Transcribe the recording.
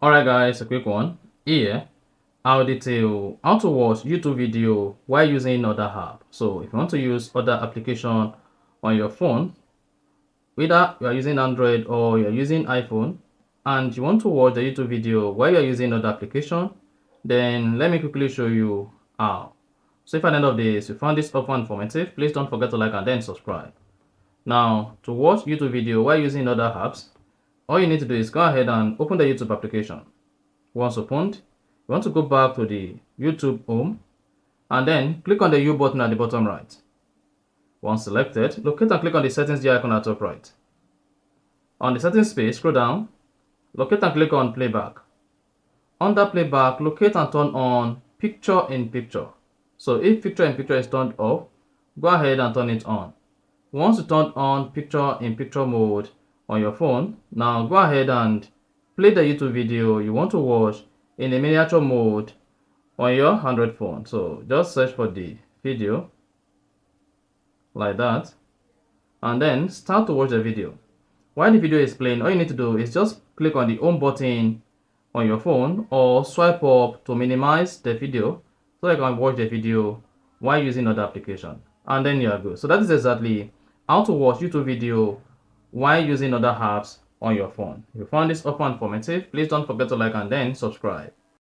Alright guys, a quick one. Here, I'll detail how to watch YouTube video while using other app. So if you want to use other application on your phone, whether you are using Android or you're using iPhone, and you want to watch the YouTube video while you're using other application, then let me quickly show you how. So if at the end of this you found this offer informative, please don't forget to like and then subscribe. Now, to watch YouTube video while using other apps, all you need to do is go ahead and open the YouTube application. Once opened, you want to go back to the YouTube home and then click on the U button at the bottom right. Once selected, locate and click on the settings icon at top right. On the settings page, scroll down, locate and click on playback. Under playback, locate and turn on picture in picture. So if picture in picture is turned off, go ahead and turn it on. Once you turn on picture in picture mode on your phone, now go ahead and play the YouTube video you want to watch in a miniature mode on your Android phone. So just search for the video like that and then start to watch the video. While the video is playing, all you need to do is just click on the home button on your phone or swipe up to minimize the video so you can watch the video while using other application, and then you are good. So that is exactly how to watch YouTube video while using other apps on your phone. If you found this offer informative, please don't forget to like and then subscribe.